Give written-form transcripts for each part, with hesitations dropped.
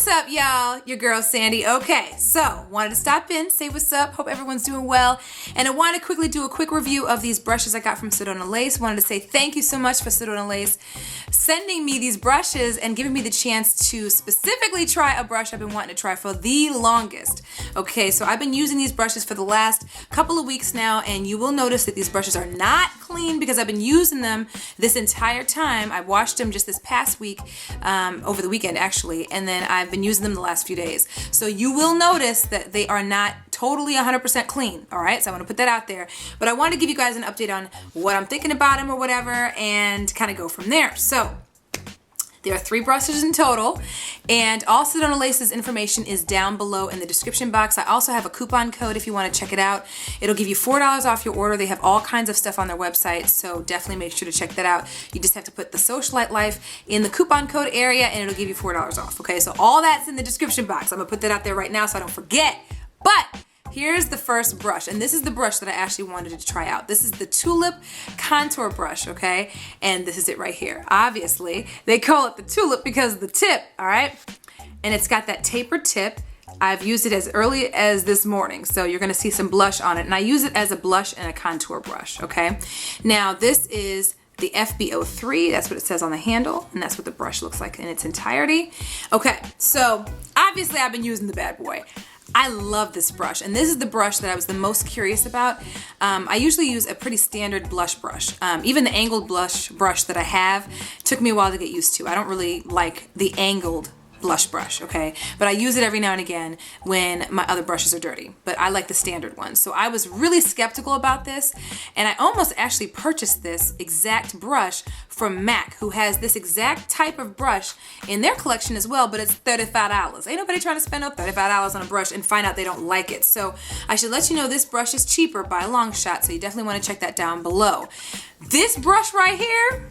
What's up, y'all? Your girl Sandy. Okay, so wanted to stop in, say what's up. Hope everyone's doing well. And I want to quickly do a quick review of these brushes I got from SoCaliteLife. Wanted to say thank you so much for SoCaliteLife sending me these brushes and giving me the chance to specifically try a brush I've been wanting to try for the longest. Okay, so I've been using these brushes for the last couple of weeks now, and you will notice that these brushes are not clean because I've been using them this entire time. I washed them just this past week, over the weekend actually, and then I've been using them the last few days. So you will notice that they are not totally 100% clean, all right? So I want to put that out there. But I want to give you guys an update on what I'm thinking about them or whatever and kind of go from there. So there are 3 brushes in total, and all SoCaliteLife's information is down below in the description box. I also have a coupon code if you want to check it out. It'll give you $4 off your order. They have all kinds of stuff on their website, so definitely make sure to check that out. You just have to put TheSocialiteLife in the coupon code area, and it'll give you $4 off, okay? So all that's in the description box. I'm going to put that out there right now so I don't forget. But here's the first brush, and this is the brush that I actually wanted to try out. This is the Tulip contour brush, okay? And this is it right here. Obviously, they call it the Tulip because of the tip, all right? And it's got that tapered tip. I've used it as early as this morning, so you're gonna see some blush on it. And I use it as a blush and a contour brush, okay? Now, this is the FB03, that's what it says on the handle, and that's what the brush looks like in its entirety. Okay, so obviously I've been using the bad boy. I love this brush, and this is the brush that I was the most curious about. I usually use a pretty standard blush brush. Even the angled blush brush that I have took me a while to get used to. I don't really like the angled blush brush, okay? But I use it every now and again when my other brushes are dirty. But I like the standard one. So I was really skeptical about this, and I almost actually purchased this exact brush from MAC, who has this exact type of brush in their collection as well, but it's $35. Ain't nobody trying to spend no $35 on a brush and find out they don't like it. So I should let you know this brush is cheaper by a long shot, so you definitely want to check that down below. This brush right here,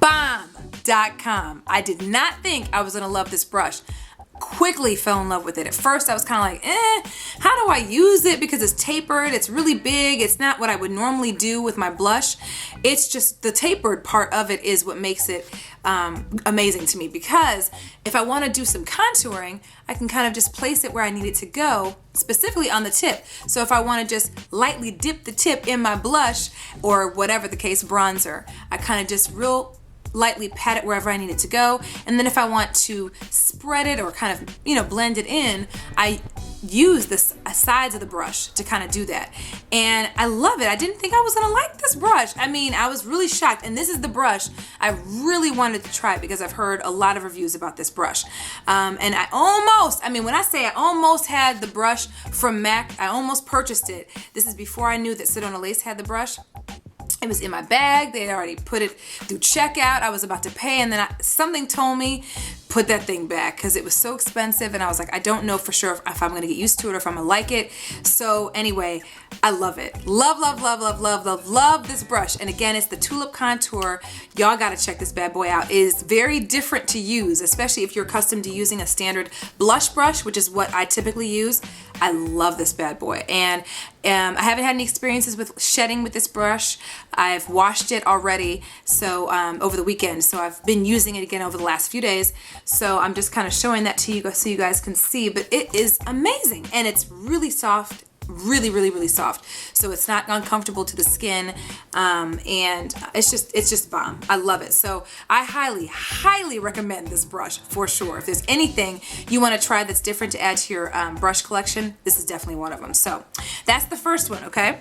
bomb.com. I did not think I was gonna love this brush. Quickly fell in love with it. At first I was kind of like, how do I use it? Because it's tapered, it's really big, it's not what I would normally do with my blush. It's just the tapered part of it is what makes it amazing to me, because if I want to do some contouring, I can kind of just place it where I need it to go, specifically on the tip. So if I want to just lightly dip the tip in my blush or whatever the case, bronzer, I kind of just real lightly pat it wherever I need it to go. And then if I want to spread it or kind of, blend it in, I use the sides of the brush to kind of do that. And I love it. I didn't think I was gonna like this brush. I mean, I was really shocked. And this is the brush I really wanted to try because I've heard a lot of reviews about this brush. And when I say I almost had the brush from MAC, I almost purchased it. This is before I knew that SoCaliteLife had the brush. It was in my bag. They had already put it through checkout. I was about to pay, and then something told me, put that thing back, because it was so expensive, and I was like, I don't know for sure if I'm gonna get used to it or if I'm gonna like it. So anyway, I love it. Love, love, love, love, love, love, love this brush. And again, it's the Tulip Contour. Y'all gotta check this bad boy out. It is very different to use, especially if you're accustomed to using a standard blush brush, which is what I typically use. I love this bad boy. And I haven't had any experiences with shedding with this brush. I've washed it already, so over the weekend. So I've been using it again over the last few days. So I'm just kind of showing that to you guys so you guys can see. But it is amazing, and it's really soft. Really, really, really soft. So it's not uncomfortable to the skin, and it's just bomb. I love it. So I highly, highly recommend this brush for sure. If there's anything you want to try that's different to add to your brush collection, this is definitely one of them. So that's the first one, okay?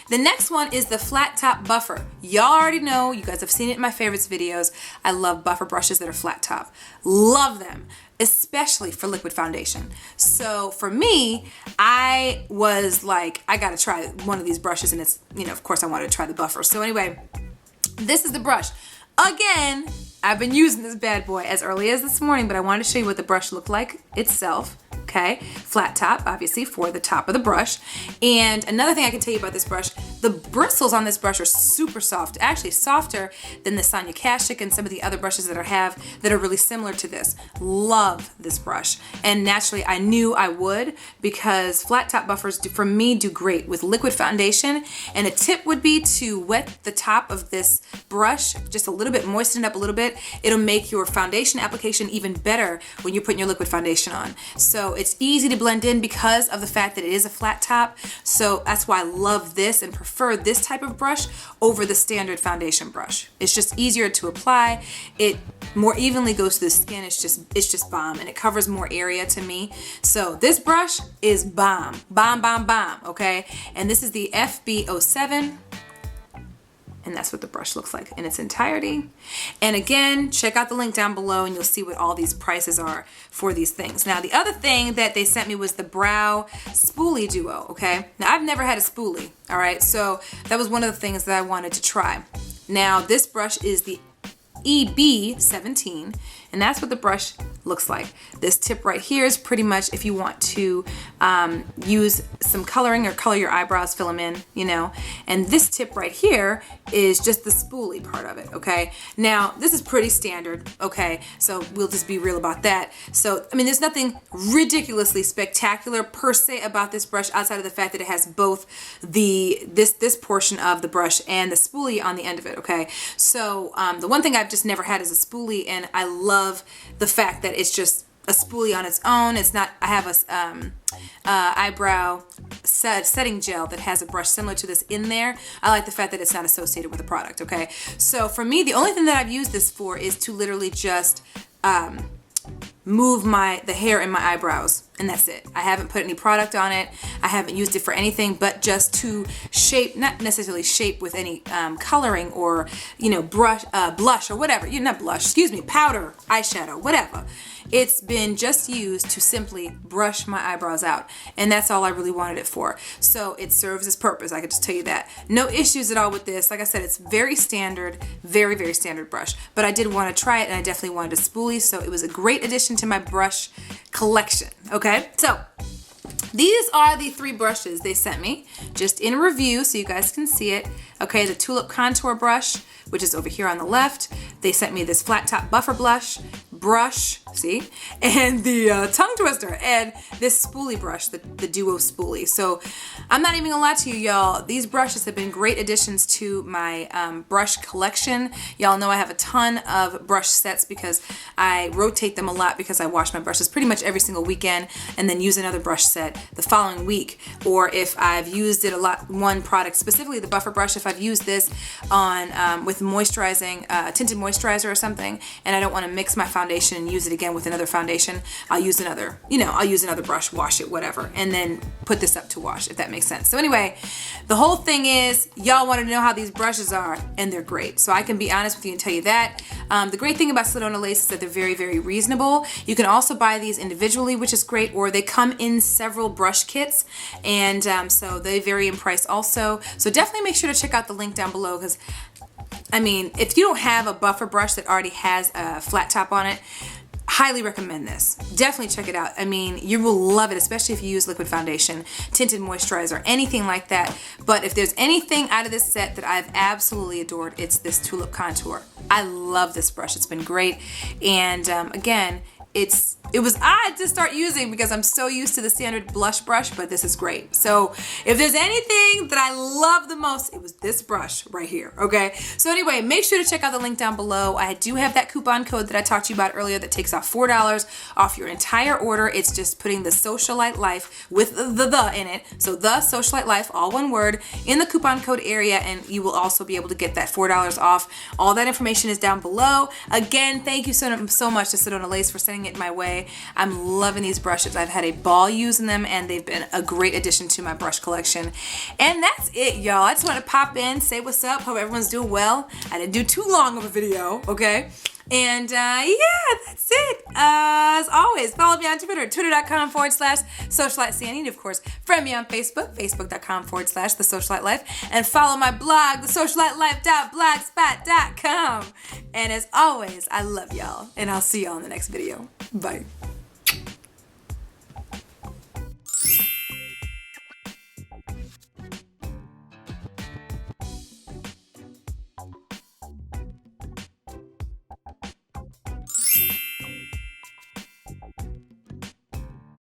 The next one is the flat top buffer. Y'all already know, you guys have seen it in my favorites videos. I love buffer brushes that are flat top. Love them, especially for liquid foundation. So for me, I was like, I gotta try one of these brushes, and it's, of course I wanted to try the buffer. So anyway, this is the brush. Again, I've been using this bad boy as early as this morning, but I wanted to show you what the brush looked like itself. Okay, flat top, obviously, for the top of the brush. And another thing I can tell you about this brush, The bristles on this brush are super soft, actually softer than the Sonia Kashuk and some of the other brushes that I have that are really similar to this. Love this brush. And naturally, I knew I would, because flat top buffers for me do great with liquid foundation. And a tip would be to wet the top of this brush just a little bit, moisten it up a little bit. It'll make your foundation application even better when you're putting your liquid foundation on. So it's easy to blend in because of the fact that it is a flat top. So that's why I love this and prefer this type of brush over the standard foundation brush. It's just easier to apply. It more evenly goes to the skin. It's just bomb, and it covers more area to me. So this brush is bomb, bomb, bomb, bomb, okay? And this is the FB07. And that's what the brush looks like in its entirety. And again, check out the link down below and you'll see what all these prices are for these things. Now, the other thing that they sent me was the Brow Spoolie Duo, okay? Now, I've never had a spoolie, all right? So that was one of the things that I wanted to try. Now, this brush is the EB17, and that's what the brush looks like. This tip right here is pretty much if you want to use some coloring or color your eyebrows, fill them in, you know. And this tip right here is just the spoolie part of it, okay? Now, this is pretty standard, okay? So we'll just be real about that. So, I mean, there's nothing ridiculously spectacular per se about this brush outside of the fact that it has both this portion of the brush and the spoolie on the end of it, okay? So, the one thing I've just never had is a spoolie, and I love the fact that it's just a spoolie on its own. It's not, I have a eyebrow setting gel that has a brush similar to this in there. I like the fact that it's not associated with a product, okay? So for me, the only thing that I've used this for is to literally just move the hair in my eyebrows, and that's it. I haven't put any product on it. I haven't used it for anything but just to shape, not necessarily shape with any coloring or, you know, blush or whatever. Not blush, excuse me, powder, eyeshadow, whatever. It's been just used to simply brush my eyebrows out, and that's all I really wanted it for. So it serves its purpose, I could just tell you that. No issues at all with this. Like I said, it's very standard, very, very standard brush, but I did want to try it, and I definitely wanted a spoolie, so it was a great addition to my brush collection, okay? So these are the 3 brushes they sent me, just in review so you guys can see it. Okay, the Tulip contour brush, which is over here on the left. They sent me this flat top buffer brush, see? And the tongue twister, and this spoolie brush, the Duo Spoolie. So I'm not even gonna lie to you, y'all. These brushes have been great additions to my brush collection. Y'all know I have a ton of brush sets because I rotate them a lot because I wash my brushes pretty much every single weekend and then use another brush set the following week. Or if I've used it a lot, one product, specifically the buffer brush, if I've used this on with moisturizing, tinted moisturizer or something, and I don't want to mix my foundation and use it again with another foundation, I'll use another, I'll use another brush, wash it, whatever, and then put this up to wash, if that makes sense. So anyway, the whole thing is, y'all want to know how these brushes are, and they're great. So I can be honest with you and tell you that. The great thing about Sedona Lace is that they're very, very reasonable. You can also buy these individually, which is great, or they come in several brush kits, and so they vary in price also. So definitely make sure to check out the link down below, because I mean, if you don't have a buffer brush that already has a flat top on it, highly recommend this. Definitely check it out. I mean, you will love it, especially if you use liquid foundation, tinted moisturizer, anything like that. But if there's anything out of this set that I've absolutely adored, it's this Tulip Contour. I love this brush. It's been great. And again, it was odd to start using because I'm so used to the standard blush brush, but this is great. So if there's anything that I love the most, it was this brush right here, okay? So anyway, make sure to check out the link down below. I do have that coupon code that I talked to you about earlier that takes off $4 off your entire order. It's just putting the Socialite Life with the in it. So the Socialite Life, all one word, in the coupon code area, and you will also be able to get that $4 off. All that information is down below. Again, thank you so much to Sedona Lace for sending it my way. I'm loving these brushes. I've had a ball using them, and they've been a great addition to my brush collection. And that's it, y'all. I just want to pop in, say what's up. Hope everyone's doing well. I didn't do too long of a video, okay? And yeah, that's it. As always, follow me on Twitter, twitter.com/SocialiteSandy. And of course, friend me on Facebook, facebook.com/TheSocialiteLife. And follow my blog, TheSocialiteLife.blogspot.com. And as always, I love y'all. And I'll see y'all in the next video. Bye.